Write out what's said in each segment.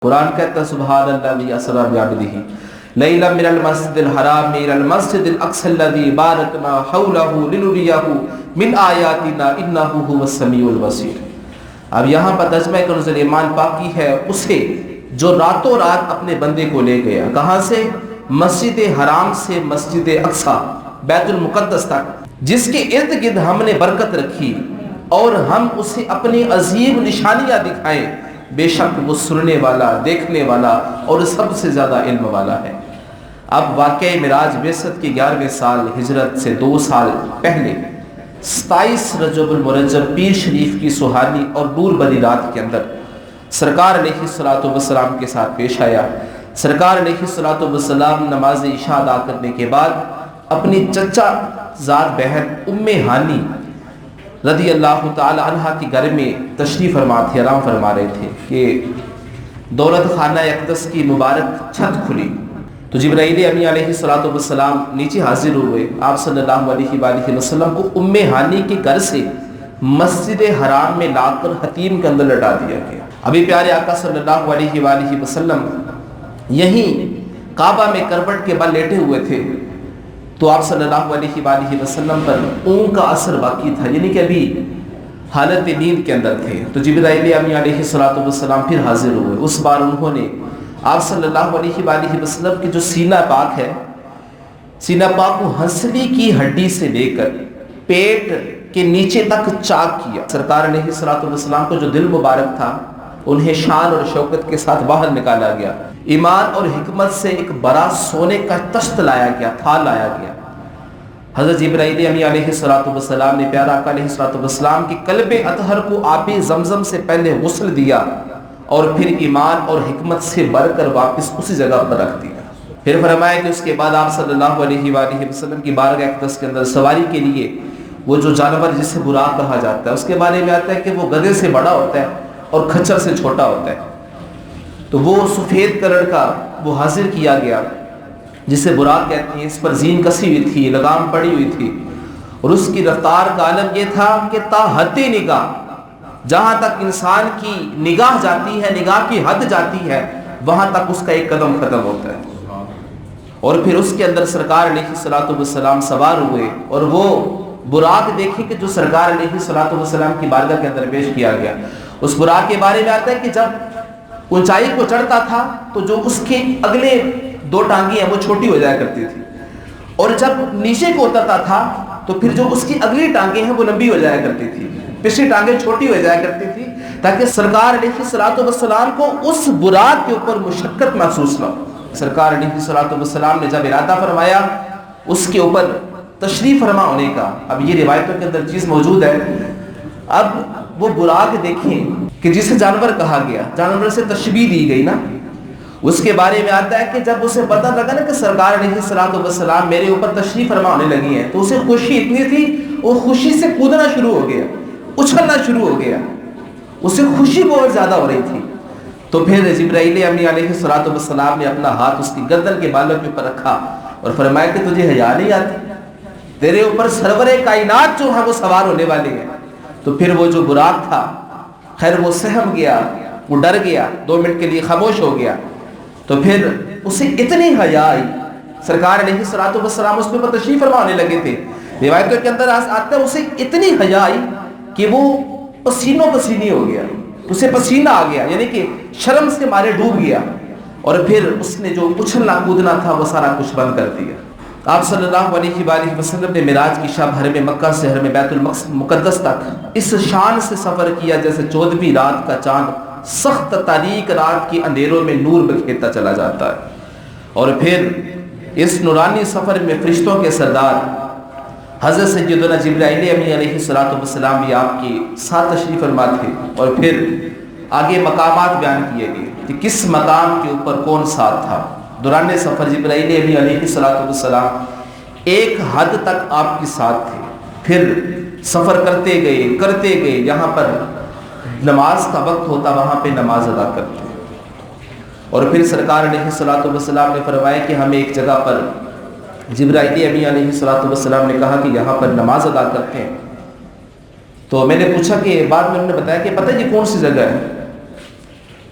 قرآن کہتا ہے سبحان الذی اسری بعبدہ لیلا من المسجد الحرام الى المسجد الاقصى الذی بارکنا حولہ لنریہ من آیاتنا انہ هو السمیع البصیر۔ اب یہاں پر ترجمہ کنز ایمان پاک کی ہے اسے جو راتوں رات اپنے بندے کو لے گیا، کہاں سے؟ مسجد حرام سے مسجد اقصی بیت المقدس تک، جس کے ارد گرد ہم نے برکت رکھی اور ہم اسے اپنی عظیم نشانیاں دکھائیں، بے شک وہ سننے والا، دیکھنے والا اور سب سے زیادہ علم والا ہے۔ اب واقعہ معراج بعثت کے 11ویں سال ہجرت سے 2 سال پہلے 27 رجب المرجب پیر شریف کی سہانی اور نور بری رات کے اندر سرکار علیہ الصلوۃ والسلام کے ساتھ پیش آیا۔ سرکار علیہ الصلوۃ والسلام نماز عشاء ادا کرنے کے بعد اپنی چچا زاد بہن ام ہانی رضی اللہ تعالی عنہ کے گھر میں تشریف فرما تھے، آرام فرما رہے تھے کہ دولت خانہ اقدس کی مبارک چھت کھلی تو جبرائیل امی علیہ الصلوۃ والسلام نیچے حاضر ہوئے۔ آپ صلی اللہ علیہ وآلہ وسلم کو ام ہانی کے گھر سے مسجد حرام میں لا کر حتیم کے اندر لٹا دیا گیا۔ ابھی پیارے آقا صلی اللہ علیہ وآلہ وسلم یہیں کعبہ میں کروٹ کے بل لیٹے ہوئے تھے تو آپ صلی اللہ علیہ وآلہ وسلم پر اونگ کا اثر باقی تھا، یعنی کہ ابھی حالت نیند کے اندر تھے۔ تو جبرائیل امی علیہ الصلوۃ والسلام پھر حاضر ہوئے۔ اس بار انہوں نے آپ صلی اللہ علیہ وآلہ وسلم کے جو سینہ پاک ہے، سینہ پاک کو ہنسلی کی ہڈی سے لے کر پیٹ کے نیچے تک چاک کیا۔ سرکار علیہ الصلوۃ والسلام کو جو دل مبارک تھا انہیں شان اور شوکت کے ساتھ باہر نکالا گیا۔ ایمان اور حکمت سے ایک بڑا سونے کا تشت لایا گیا، تھال لایا گیا۔ حضرت جبرائیل امی علیہ الصلوۃ والسلام نے پیارا آقا علیہ الصلوۃ والسلام کی قلب اطہر کو آب زمزم سے پہلے غسل دیا اور پھر ایمان اور حکمت سے بھر کر واپس اسی جگہ پر رکھ دیا۔ پھر فرمایا کہ اس کے بعد آپ صلی اللہ علیہ وآلہ وسلم کی بارگاہ اقدس کے اندر سواری کے لیے وہ جو جانور جسے براق کہا جاتا ہے، اس کے بارے میں آتا ہے کہ وہ گدھے سے بڑا ہوتا ہے اور کھچر سے چھوٹا ہوتا ہے۔ تو وہ سفید کلر کا وہ حاضر کیا گیا جسے براق کہتے ہیں۔ اس پر زین کسی ہوئی تھی، لگام پڑی ہوئی تھی اور اس کی رفتار کا عالم یہ تھا کہ تا حد نگاہ، جہاں تک انسان کی نگاہ جاتی ہے، نگاہ کی حد جاتی ہے، وہاں تک اس کا ایک قدم ختم ہوتا ہے۔ اور پھر اس کے اندر سرکار علیہ الصلوۃ والسلام سوار ہوئے اور وہ براق دیکھیں کہ جو سرکار علیہ الصلوۃ والسلام کی بارگاہ کے اندر پیش کیا گیا۔ اس براق کے بارے میں آتا ہے کہ جب اونچائی کو چڑھتا تھا تو جو اس کے اگلے 2 ٹانگیں ہیں وہ چھوٹی ہو جایا کرتی تھی، اور جب نیچے کو اترتا تھا تو پھر جو اس کی اگلی ٹانگیں ہیں وہ لمبی ہو جایا کرتی تھی، پچھلی ٹانگیں چھوٹی ہو جایا کرتی تھی، تاکہ سرکار علیہ الصلوۃ والسلام کو اس براق کے اوپر مشقت محسوس نہ ہو۔ سرکار علیہ الصلوۃ والسلام نے جب ارادہ فرمایا اس کے اوپر تشریف فرما ہونے کا، اب یہ روایتوں کے اندر چیز موجود ہے، اب وہ براق دیکھیں کہ جسے جانور کہا گیا، جانور سے تشبیہ دی گئی نا، اس کے بارے میں آتا ہے کہ جب اسے پتہ لگا نا کہ سرکار علیہ الصلوۃ والسلام میرے اوپر تشریف فرما ہونے لگی ہیں تو اسے خوشی اتنی تھی، وہ خوشی سے کودنا شروع ہو گیا، اچھلنا شروع ہو گیا، اسے خوشی بہت زیادہ ہو رہی تھی۔ تو پھر جبرائیل امی علیہ الصلوۃ والسلام نے اپنا ہاتھ اس کی گردن کے بالوں کے اوپر رکھا اور فرمایا کہ تجھے حیا نہیں آتی؟ تیرے اوپر سرور کائنات جو ہے وہ سوار ہونے والے ہیں۔ تو پھر وہ جو براق تھا، خیر وہ سہم گیا، وہ ڈر گیا، 2 منٹ کے لیے خاموش ہو گیا۔ تو پھر اسے اتنی حیا آئی، سرکار علیہ الصلوۃ والسلام اس پر تشریف فرما ہونے لگے تھے، روایتوں کے اندر آتا ہے اسے اتنی حیا آئی کہ وہ پسینوں پسینی ہو گیا، اسے پسینہ آ گیا، یعنی کہ شرم سے مارے ڈوب گیا، اور پھر اس نے جو اچھلنا کودنا تھا وہ سارا کچھ بند کر دیا۔ آپ صلی اللہ علیہ وآلہ وسلم نے معراج کی شب حرم مکہ سے حرم بیت المقدس تک اس شان سے سفر کیا جیسے 14ویں رات کا چاند سخت تاریک رات کے اندھیروں میں نور بکھیرتا چلا جاتا ہے۔ اور پھر اس نورانی سفر میں فرشتوں کے سردار حضرت سیدنا جبرائیل امی علیہ الصلوۃ والسلام بھی آپ کے ساتھ تشریف فرما تھے، اور پھر آگے مقامات بیان کیے گئے کہ کس مقام کے اوپر کون ساتھ تھا۔ دوران سفر جبرائیل امی علیہ الصلوۃ والسلام ایک حد تک آپ کے ساتھ تھے، پھر سفر کرتے گئے، یہاں پر نماز کا وقت ہوتا وہاں پہ نماز ادا کرتے، اور پھر سرکار علیہ الصلوۃ والسلام نے فرمایا کہ ہمیں ایک جگہ پر جبرائیل امی علیہ الصلوۃ والسلام نے کہا کہ یہاں پر نماز ادا کرتے ہیں۔ تو میں نے پوچھا کہ بعد میں انہوں نے بتایا کہ پتہ یہ کون سی جگہ ہے؟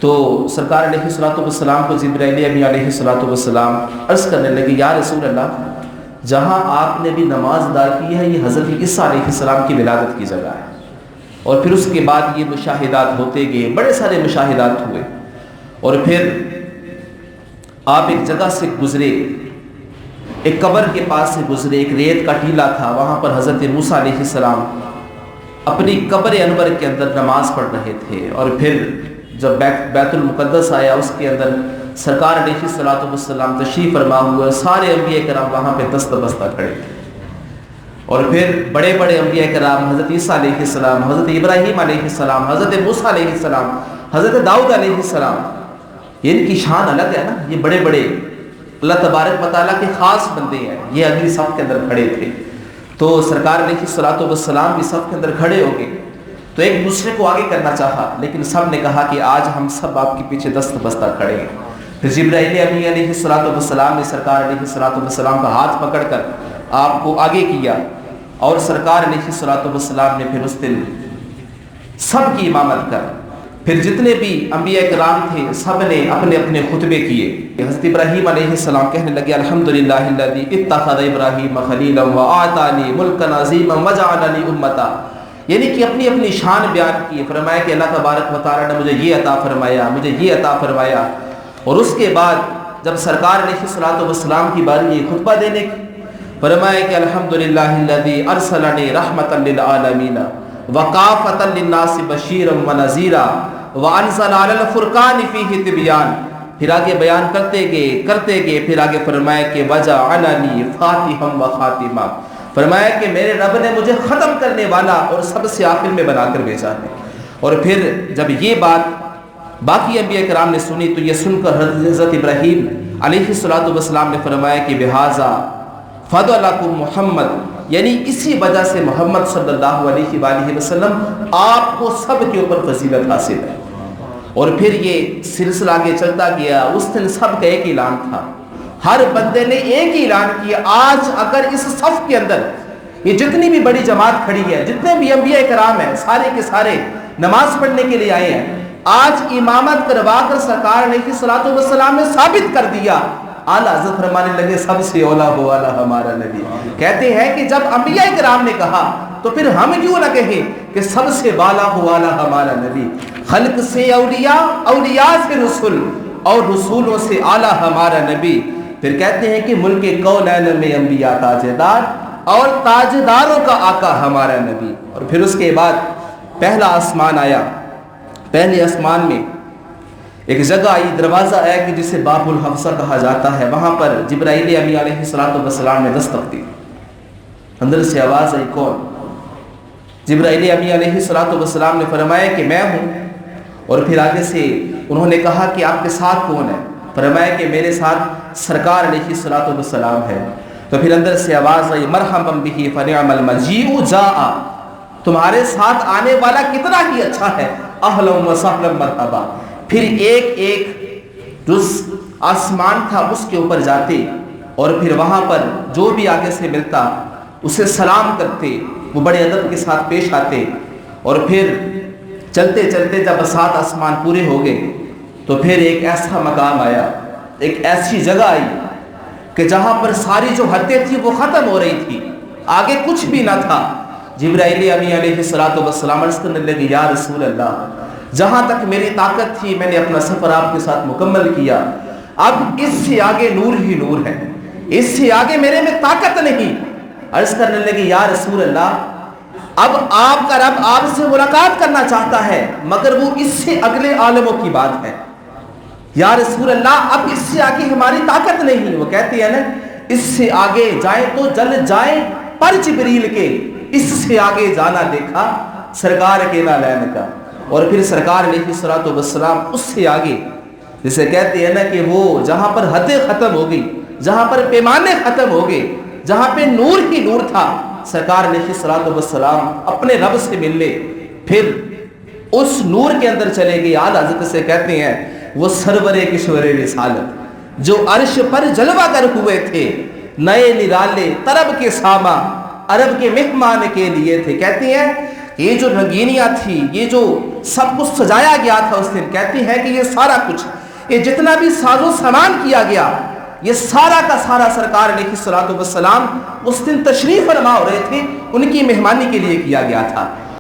تو سرکار علیہ الصلوۃ والسلام کو جبرائیل امین علیہ الصلوۃ والسلام عرض کرنے لگے یا رسول اللہ جہاں آپ نے بھی نماز ادا کی ہے یہ حضرت عیسیٰ علیہ السلام کی ولادت کی جگہ ہے. اور پھر اس کے بعد یہ مشاہدات ہوتے گئے, بڑے سارے مشاہدات ہوئے, اور پھر آپ ایک جگہ سے گزرے, ایک قبر کے پاس سے گزرے, ایک ریت کا ٹیلا تھا, وہاں پر حضرت موسیٰ علیہ السلام اپنی قبر انور کے اندر نماز پڑھ رہے تھے. اور پھر جب بیت المقدس آیا اس کے اندر سرکار علیہ الصلوۃ والسلام تشریف فرما ہوئے, سارے انبیاء کرام وہاں پہ دست بستہ کھڑے تھے. اور پھر بڑے بڑے انبیاء کرام حضرت عیسیٰ علیہ السلام, حضرت ابراہیم علیہ السلام, حضرت موسیٰ علیہ السلام, حضرت داؤد علیہ السلام, یہ ان کی شان الگ ہے نا, یہ بڑے بڑے اللہ تبارک و تعالیٰ کے خاص بندے ہیں, یہ اگلی صف کے اندر کھڑے تھے. تو سرکار علیہ الصلوۃ والسلام بھی صف کے اندر کھڑے ہو گئے, تو ایک دوسرے کو آگے کرنا چاہا, لیکن سب نے کہا کہ آج ہم سب آپ کے پیچھے دست بستہ کھڑے ہیں. پھر جبرائیل امین علیہ الصلوۃ والسلام نے سرکار علیہ الصلوۃ والسلام کا ہاتھ پکڑ کر آپ کو آگے کیا, اور سرکار علیہ الصلوۃ والسلام نے پھر اس دن سب کی امامت کر, پھر جتنے بھی انبیاء کرام تھے سب نے اپنے اپنے خطبے کیے. حضرت ابراہیم علیہ السلام کہنے لگے الحمدللہ الذی اتخذ ابراہیم خلیلا وآتانی ملکا عظیما وجعلنی امتا, یعنی کہ اپنی اپنی شان بیان کی, فرمایا کہ اللہ تبارک و تعالیٰ نے مجھے یہ عطا فرمایا, مجھے یہ عطا فرمایا. اور اس کے بعد جب سرکار علیہ الصلوۃ والسلام کی باری خطبہ دینے کی, فرمایا کہ الحمدللہ الذی ارسلنی رحمتا للعالمین وکافۃ للناس بشیرا ونذیرا وانزل علی الفرقان فیہ تبیان. پھر آگے بیان کرتے گئے, پھر آگے فرمایا کہ وجعلنی فاتحا وخاتما, فرمایا کہ میرے رب نے مجھے ختم کرنے والا اور سب سے آخر میں بنا کر بھیجا ہے. اور پھر جب یہ بات باقی انبیاء کرام نے سنی تو یہ سن کر حضرت ابراہیم علیہ الصلوۃ والسلام نے فرمایا کہ بہذا فضلکم محمد, یعنی اسی وجہ سے محمد صلی اللہ علیہ وآلہ وسلم آپ کو سب کے اوپر فضیلت حاصل ہے. اور پھر یہ سلسلہ آگے چلتا گیا. اس دن سب کا ایک اعلان تھا, ہر بندے نے ایک ہی اعلان کیا, آج اگر اس صف کے اندر یہ جتنی بھی بڑی جماعت کھڑی ہے, جتنے بھی انبیاء کرام ہیں, سارے کے سارے نماز پڑھنے کے لیے آئے ہیں, آج امامت کروا کر سرکار علیہ الصلوۃ والسلام نے ثابت کر دیا. اعلیٰ حضرت فرمانے لگے سب سے اولا ہو والا ہمارا نبی. کہتے ہیں کہ جب انبیاء کرام نے کہا تو پھر ہم کیوں نہ کہیں کہ سب سے والا ہو والا ہمارا نبی. خلق سے اولیاء, اولیاء سے رسول, اور رسولوں سے اعلیٰ ہمارا نبی. پھر کہتے ہیں کہ ملک کونین میں انبیاء تاجدار, اور تاجداروں کا آقا ہمارا نبی. اور پھر اس کے بعد پہلا آسمان آیا. پہلے آسمان میں ایک جگہ آئی, دروازہ ہے کہ جسے باب الحفصہ کہا جاتا ہے. وہاں پر جبرائیل امین علیہ الصلوۃ والسلام نے دستک دی. اندر سے آواز آئی کون؟ جبرائیل امین علیہ الصلوۃ والسلام نے فرمایا کہ میں ہوں. اور پھر آگے سے انہوں نے کہا کہ آپ کے ساتھ کون ہے؟ فرمایا کہ میرے ساتھ سرکار علیہ الصلوۃ والسلام ہے. تو پھر اندر سے آواز آئی مرحبا بہ فنعم المجیء جاء, تمہارے ساتھ آنے والا کتنا ہی اچھا ہے, اہلا وسہلا مرحبا. پھر ایک ایک جو آسمان تھا اس کے اوپر جاتے, اور پھر وہاں پر جو بھی آگے سے ملتا اسے سلام کرتے, وہ بڑے ادب کے ساتھ پیش آتے. اور پھر چلتے چلتے جب 7 آسمان پورے ہو گئے تو پھر ایک ایسا مقام آیا, ایک ایسی جگہ آئی کہ جہاں پر ساری جو حدیں تھی وہ ختم ہو رہی تھی, آگے کچھ بھی نہ تھا. جبرائیل امین علیہ الصلوۃ والسلام عرض کرنے لگے یا رسول اللہ, جہاں تک میری طاقت تھی میں نے اپنا سفر آپ کے ساتھ مکمل کیا, اب اس سے آگے نور ہی نور ہے, اس سے آگے میرے میں طاقت نہیں. عرض کرنے لگے یا رسول اللہ, اب آپ کا رب آپ سے ملاقات کرنا چاہتا ہے, مگر وہ اس سے اگلے عالموں کی بات ہے. یا رسول اللہ, اب اس سے آگے ہماری طاقت نہیں. وہ کہتے ہیں نا اس سے آگے جائیں تو جل جائیں پر جبریل کے, اس سے آگے جانا دیکھا سرکار کے نالین کا. اور پھر سرکار علیہ الصلوۃ والسلام اس سے آگے, جسے کہتے ہیں نا کہ وہ جہاں پر حدیں ختم ہو گئی, جہاں پر پیمانے ختم ہو گئے, جہاں پہ نور ہی نور تھا, سرکار علیہ الصلوۃ والسلام اپنے رب سے ملنے پھر اس نور کے اندر چلے گئے. اعلیٰ حضرت سے کہتے ہیں وہ سرور کشور رسالت جو عرش پر جلوہ گر ہوئے تھے, نئے نرالے طرب کے ساما عرب کے مہمان کے لیے تھے. کہتے ہیں یہ جو رنگینیاں تھی، یہ جو سب کچھ سجایا گیا تھا اس دن، کہتی ہے کہ یہ سارا کچھ، یہ جتنا بھی ساز و سامان کیا گیا، یہ سارا کا سارا سرکار علیہ الصلوۃ والسلام اس دن تشریف فرما ہو رہے تھے، ان کی مہمانی کے لیے کیا گیا تھا۔